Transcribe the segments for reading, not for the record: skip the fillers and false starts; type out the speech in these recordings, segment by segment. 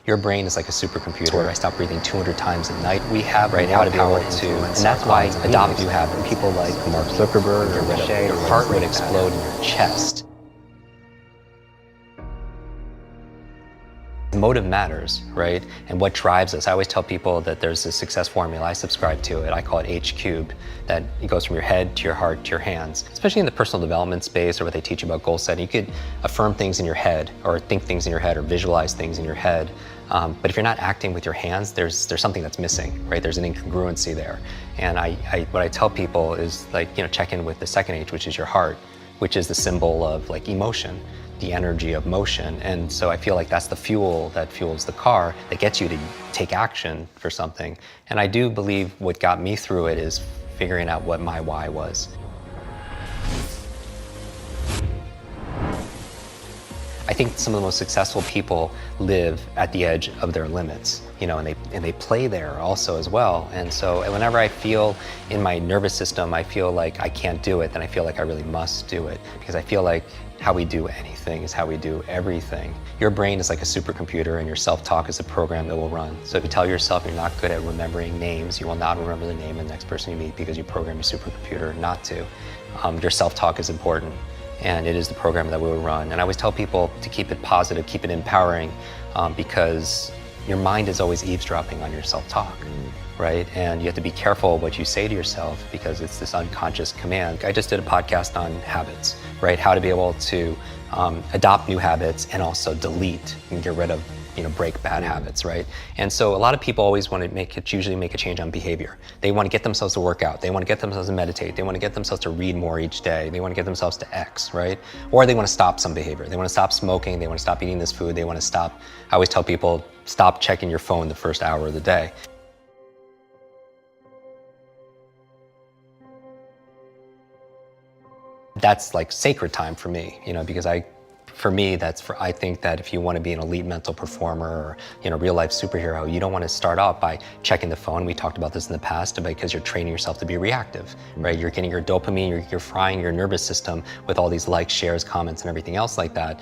Your brain is like a supercomputer. I stop breathing 200 times a night. We have right now to be able to, and that's why adopt new habits. People like Mark Zuckerberg or Shay, your heart would explode in your chest. Motive matters, right? And what drives us. I always tell people that there's a success formula. I subscribe to it. I call it H cubed, that it goes from your head to your heart to your hands. Especially in the personal development space or what they teach you about goal setting. You could affirm things in your head or think things in your head or visualize things in your head. But if you're not acting with your hands, there's something that's missing, right? There's an incongruency there. And what I tell people is check in with the second H, which is your heart, which is the symbol of like emotion, the energy of motion. And so I feel like that's the fuel that fuels the car that gets you to take action for something. And I do believe what got me through it is figuring out what my why was. I think some of the most successful people live at the edge of their limits, and they play there also as well. And so whenever I feel in my nervous system, I feel like I can't do it, then I feel like I really must do it, because I feel like how we do anything is how we do everything. Your brain is like a supercomputer, and your self-talk is a program that will run. So if you tell yourself you're not good at remembering names, you will not remember the name of the next person you meet because you program your supercomputer not to. Your self-talk is important, and it is the program that we will run. And I always tell people to keep it positive, keep it empowering, because your mind is always eavesdropping on your self-talk, right? And you have to be careful what you say to yourself, because it's this unconscious command. I just did a podcast on habits, right? How to be able to adopt new habits and also delete and get rid of, break bad habits, right? And so a lot of people always want to usually make a change on behavior. They want to get themselves to work out. They want to get themselves to meditate. They want to get themselves to read more each day. They want to get themselves to X, right? Or they want to stop some behavior. They want to stop smoking. They want to stop eating this food. They want to stop, I always tell people, stop checking your phone the first hour of the day. That's like sacred time for me, because I think that if you want to be an elite mental performer or real life superhero, you don't want to start off by checking the phone. We talked about this in the past, because you're training yourself to be reactive, right? You're getting your dopamine, you're frying your nervous system with all these likes, shares, comments, and everything else like that.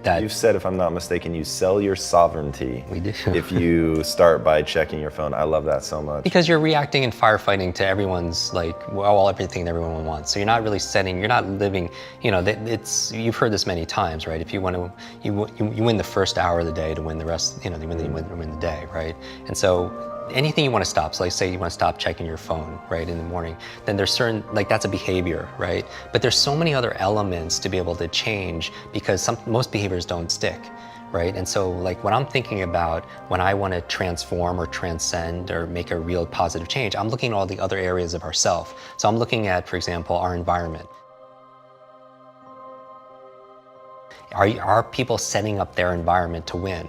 You've said, if I'm not mistaken, you sell your sovereignty. We do. If you start by checking your phone. I love that so much. Because you're reacting and firefighting to everyone's everything that everyone wants. So you're not really you're not living, you've heard this many times, right? If you want to, you win the first hour of the day to win the rest, you win the day, right? And so anything you want to stop, so like say you want to stop checking your phone, right, in the morning, then there's certain, that's a behavior, right? But there's so many other elements to be able to change, because most behaviors don't stick, right? And so what I'm thinking about when I want to transform or transcend or make a real positive change, I'm looking at all the other areas of ourself. So I'm looking at, for example, our environment. Are people setting up their environment to win?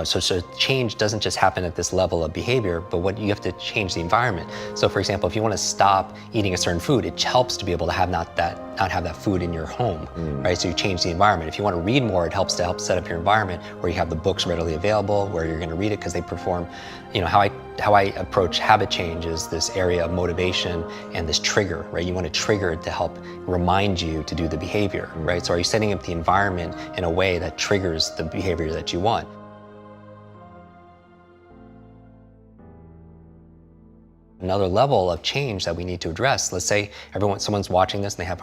So change doesn't just happen at this level of behavior, but you have to change the environment. So for example, if you want to stop eating a certain food, it helps to be able to have not have that food in your home, right? So you change the environment. If you want to read more, it helps to help set up your environment where you have the books readily available, where you're going to read it, because they perform, how I approach habit change is this area of motivation and this trigger, right? You want to trigger it to help remind you to do the behavior, right? So are you setting up the environment in a way that triggers the behavior that you want? Another level of change that we need to address. Let's say someone's watching this and they have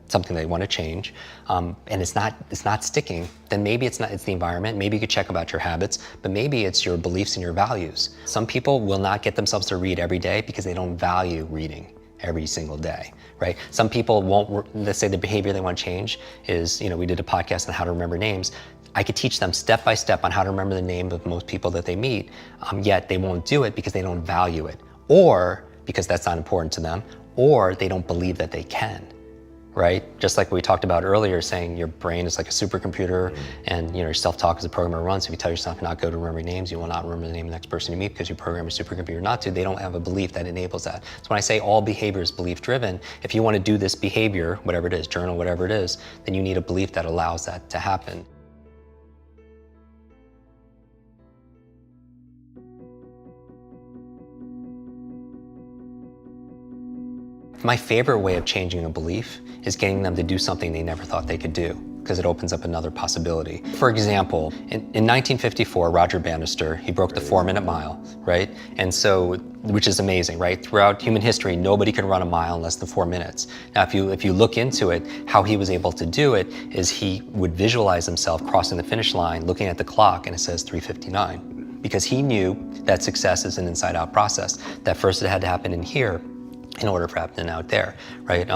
something they want to change, and it's not sticking. Then maybe it's the environment. Maybe you could check about your habits, but maybe it's your beliefs and your values. Some people will not get themselves to read every day because they don't value reading every single day, right? Some people won't. Let's say the behavior they want to change is, we did a podcast on how to remember names. I could teach them step by step on how to remember the name of most people that they meet, yet they won't do it because they don't value it, or because that's not important to them, or they don't believe that they can, right? Just like we talked about earlier, saying your brain is like a supercomputer, and your self-talk is a program to run. So if you tell yourself you're not good at remembering names, you will not remember the name of the next person you meet because you program your supercomputer not to. They don't have a belief that enables that. So when I say all behavior is belief-driven, if you want to do this behavior, whatever it is, journal, whatever it is, then you need a belief that allows that to happen. My favorite way of changing a belief is getting them to do something they never thought they could do. because it opens up another possibility. For example, in 1954, Roger Bannister, he broke the 4-minute mile, right? And so, which is amazing, right? Throughout human history, nobody could run a mile in less than 4 minutes. Now, if you look into it, how he was able to do it is he would visualize himself crossing the finish line, looking at the clock, and it says 3:59. Because he knew that success is an inside-out process. That first it had to happen in here in order for it to happen out there, right?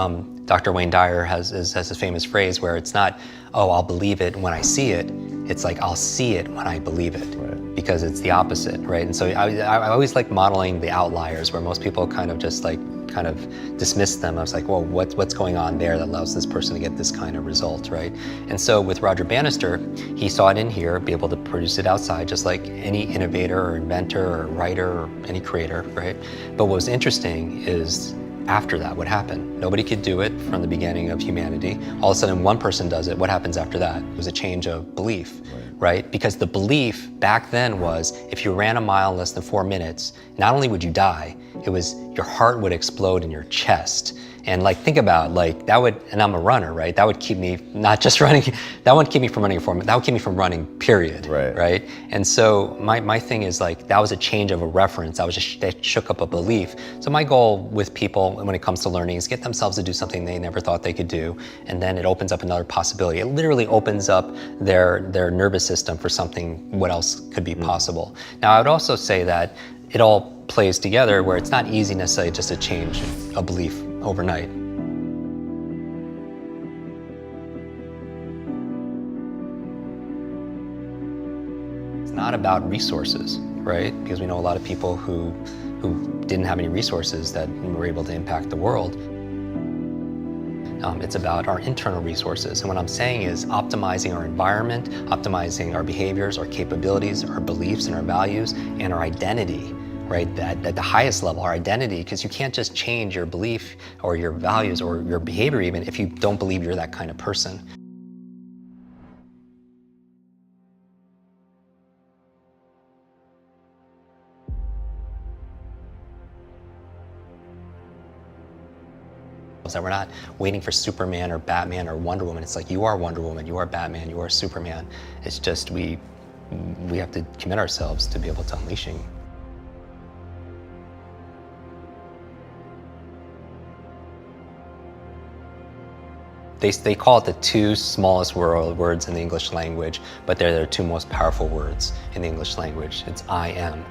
Dr. Wayne Dyer has a famous phrase where it's not, oh, I'll believe it when I see it. It's like, I'll see it when I believe it, right? Because it's the opposite, right? And so I always like modeling the outliers where most people kind of just like, kind of dismiss them. I was like, well, what's going on there that allows this person to get this kind of result, right? And so with Roger Bannister, he saw it in here, be able to produce it outside, just like any innovator or inventor or writer or any creator, right? But what was interesting is after that, what happened? Nobody could do it from the beginning of humanity. All of a sudden, one person does it. What happens after that? It was a change of belief, right? Because the belief back then was if you ran a mile in less than 4 minutes, not only would you die, it was your heart would explode in your chest. And like, think about like that would, and I'm a runner, right? That would keep me not just running, that wouldn't keep me from running a 4 minute, that would keep me from running, period, right? And so my thing is like, that was a change of a reference. That shook up a belief. So my goal with people when it comes to learning is get themselves to do something they never thought they could do. And then it opens up another possibility. It literally opens up their nervous system for something, what else could be possible. Now, I would also say that it all plays together where it's not easy necessarily just to change a belief overnight. It's not about resources, right? Because we know a lot of people who didn't have any resources that were able to impact the world. It's about our internal resources. And what I'm saying is optimizing our environment, optimizing our behaviors, our capabilities, our beliefs and our values, and our identity, right? At the highest level, our identity, because you can't just change your belief or your values or your behavior even if you don't believe you're that kind of person. That we're not waiting for Superman or Batman or Wonder Woman. It's like, you are Wonder Woman, you are Batman, you are Superman. It's just we have to commit ourselves to be able to unleashing. They call it the 2 smallest words in the English language, but they're the 2 most powerful words in the English language. It's I am.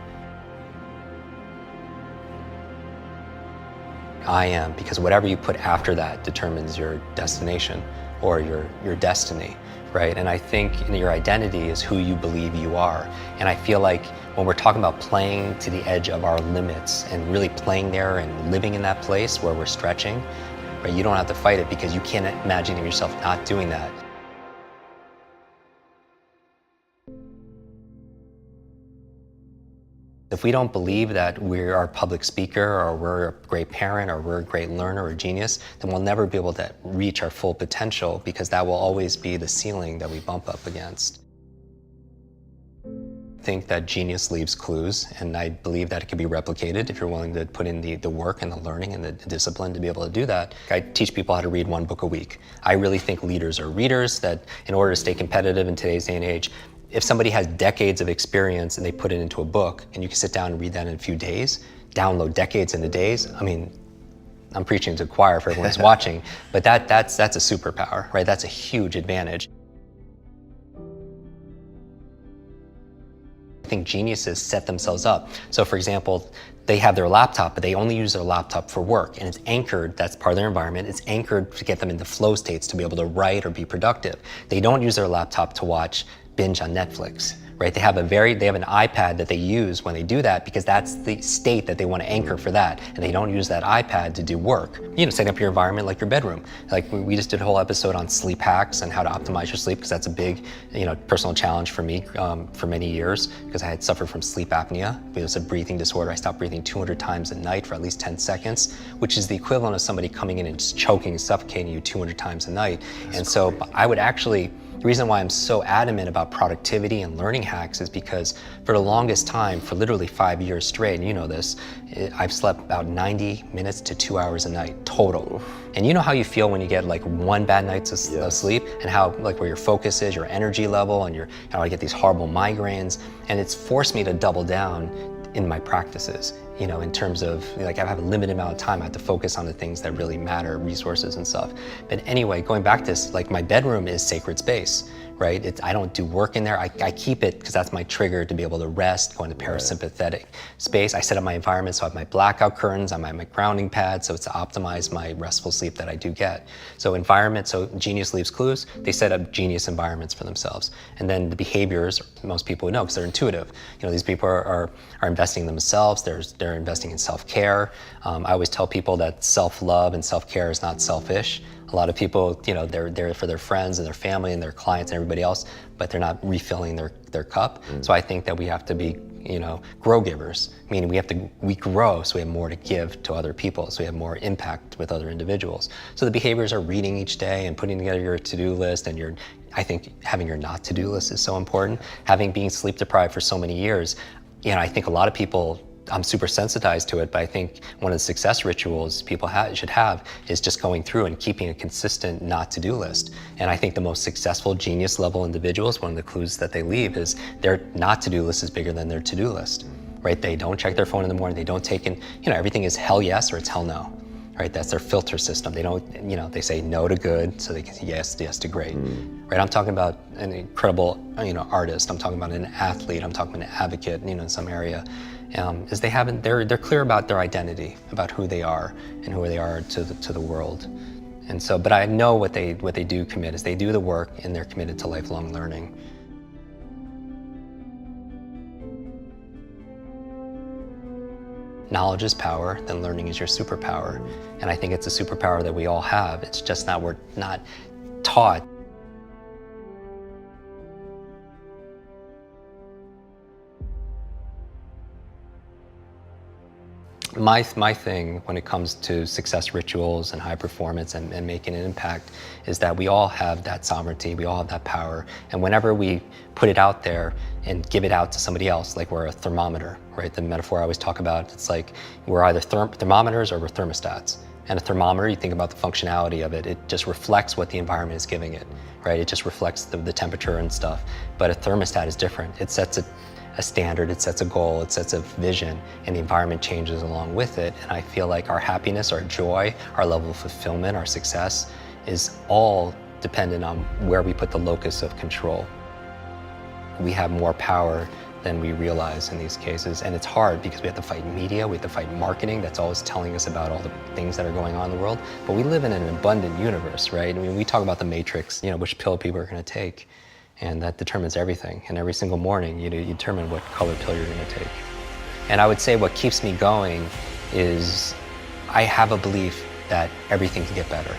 I am, because whatever you put after that determines your destination or your destiny, right? And I think your identity is who you believe you are. And I feel like when we're talking about playing to the edge of our limits and really playing there and living in that place where we're stretching, right, you don't have to fight it because you can't imagine yourself not doing that. If we don't believe that we're a public speaker or we're a great parent or we're a great learner or genius, then we'll never be able to reach our full potential because that will always be the ceiling that we bump up against. I think that genius leaves clues, and I believe that it can be replicated if you're willing to put in the work and the learning and the discipline to be able to do that. I teach people how to read 1 book a week. I really think leaders are readers, that in order to stay competitive in today's day and age, if somebody has decades of experience and they put it into a book and you can sit down and read that in a few days, download decades into days, I mean, I'm preaching to the choir for everyone who's watching, but that's a superpower, right? That's a huge advantage. I think geniuses set themselves up. So for example, they have their laptop, but they only use their laptop for work, and it's anchored, that's part of their environment, it's anchored to get them into flow states to be able to write or be productive. They don't use their laptop to binge on Netflix, right? They have an iPad that they use when they do that because that's the state that they want to anchor for that. And they don't use that iPad to do work. You know, setting up your environment like your bedroom. Like we just did a whole episode on sleep hacks and how to optimize your sleep because that's a big, personal challenge for me for many years because I had suffered from sleep apnea. It was a breathing disorder. I stopped breathing 200 times a night for at least 10 seconds, which is the equivalent of somebody coming in and just choking and suffocating you 200 times a night. And so I would actually The reason why I'm so adamant about productivity and learning hacks is because for the longest time, for literally 5 years straight, and you know this, I've slept about 90 minutes to 2 hours a night total. And you know how you feel when you get like one bad night's of sleep, and how like where your focus is, your energy level, and how I get these horrible migraines. And it's forced me to double down in my practices, in terms of like I have a limited amount of time. I have to focus on the things that really matter, resources and stuff. But anyway, going back to this, like my bedroom is sacred space, right? I don't do work in there. I keep it because that's my trigger to be able to rest, go into parasympathetic space. I set up my environment so I have my blackout curtains, I have my grounding pad, so it's to optimize my restful sleep that I do get. So environment, so Genius Leaves Clues, they set up genius environments for themselves. And then the behaviors, most people would know because they're intuitive. These people are investing in themselves, they're investing in self-care. I always tell people that self-love and self-care is not selfish. A lot of people, they're there for their friends and their family and their clients and everybody else, but they're not refilling their cup. So I think that we have to be, grow givers, meaning we grow so we have more to give to other people, so we have more impact with other individuals. So the behaviors are reading each day and putting together your to-do list, and I think having your not to-do list is so important. Having been sleep deprived for so many years, I think a lot of people, I'm super sensitized to it, but I think one of the success rituals people should have is just going through and keeping a consistent not to-do list. And I think the most successful genius level individuals, one of the clues that they leave is their not to-do list is bigger than their to-do list, right? They don't check their phone in the morning, they don't take in, everything is hell yes or it's hell no, right? That's their filter system. They don't, they say no to good so they can say yes to great, right? I'm talking about an incredible, artist. I'm talking about an athlete. I'm talking about an advocate, in some area. Is they're clear about their identity, about who they are and who they are to the world. And so, but I know what they do commit is they do the work and they're committed to lifelong learning. Knowledge is power, then learning is your superpower. And I think it's a superpower that we all have. It's just we're not taught. My thing when it comes to success rituals and high performance and making an impact is that we all have that sovereignty, we all have that power. And whenever we put it out there and give it out to somebody else, like we're a thermometer, right? The metaphor I always talk about, it's like we're either thermometers or we're thermostats. And a thermometer, you think about the functionality of it, it just reflects what the environment is giving it, right? It just reflects the temperature and stuff. But a thermostat is different. It sets a standard, it sets a goal, it sets a vision, and the environment changes along with it. And I feel like our happiness, our joy, our level of fulfillment, our success is all dependent on where we put the locus of control. We have more power than we realize in these cases, and it's hard because we have to fight media, we have to fight marketing that's always telling us about all the things that are going on in the world. But we live in an abundant universe, right? I mean, we talk about the matrix, which pill people are going to take. And that determines everything. And every single morning, you determine what color pill you're going to take. And I would say what keeps me going is I have a belief that everything can get better.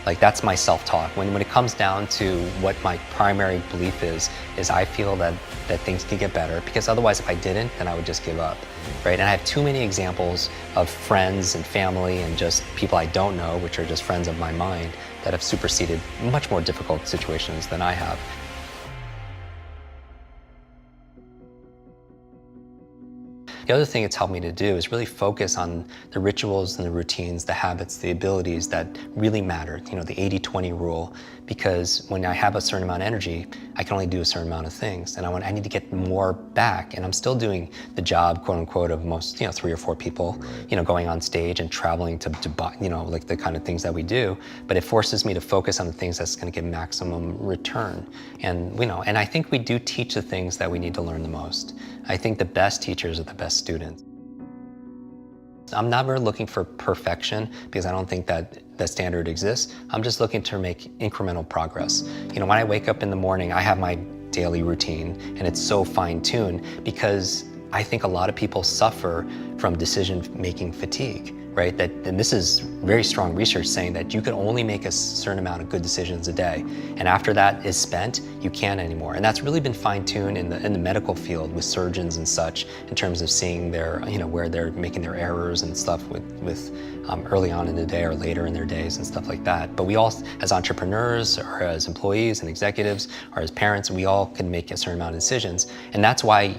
Like that's my self-talk. When it comes down to what my primary belief is I feel that things can get better, because otherwise if I didn't, then I would just give up, right? And I have too many examples of friends and family and just people I don't know, which are just friends of my mind, that have superseded much more difficult situations than I have. The other thing it's helped me to do is really focus on the rituals and the routines, the habits, the abilities that really matter, the 80-20 rule, because when I have a certain amount of energy, I can only do a certain amount of things, and I need to get more back, and I'm still doing the job, quote unquote, of most, 3 or 4 people, going on stage and traveling to like the kind of things that we do, but it forces me to focus on the things that's going to give maximum return. And, and I think we do teach the things that we need to learn the most. I think the best teachers are the best students. I'm never looking for perfection because I don't think that standard exists. I'm just looking to make incremental progress. When I wake up in the morning, I have my daily routine and it's so fine-tuned because I think a lot of people suffer from decision-making fatigue, right? And this is very strong research saying that you can only make a certain amount of good decisions a day. And after that is spent, you can't anymore. And that's really been fine-tuned in the medical field with surgeons and such, in terms of seeing their, where they're making their errors and stuff with early on in the day or later in their days and stuff like that. But we all, as entrepreneurs or as employees and executives or as parents, we all can make a certain amount of decisions. And that's why,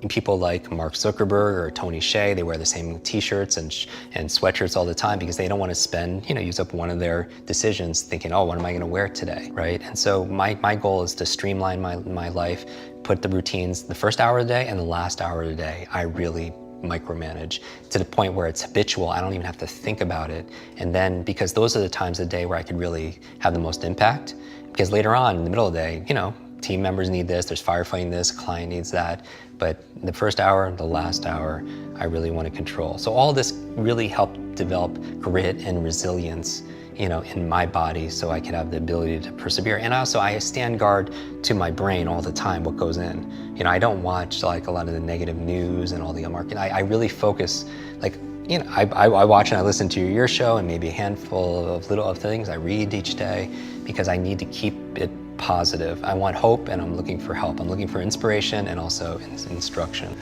people like Mark Zuckerberg or Tony Hsieh, they wear the same t-shirts and sweatshirts all the time because they don't want to spend, use up one of their decisions thinking, oh, what am I going to wear today, right? And so my goal is to streamline my life, put the routines, the first hour of the day and the last hour of the day, I really micromanage to the point where it's habitual. I don't even have to think about it. And then, because those are the times of the day where I could really have the most impact, because later on in the middle of the day, team members need this, there's firefighting this, client needs that. But the first hour, the last hour, I really want to control. So all this really helped develop grit and resilience, in my body, so I could have the ability to persevere. And also, I stand guard to my brain all the time, what goes in. I don't watch like a lot of the negative news and all the market. I really focus, like, I watch and I listen to your show and maybe a handful of little things I read each day, because I need to keep it positive. I want hope and I'm looking for help. I'm looking for inspiration and also instruction.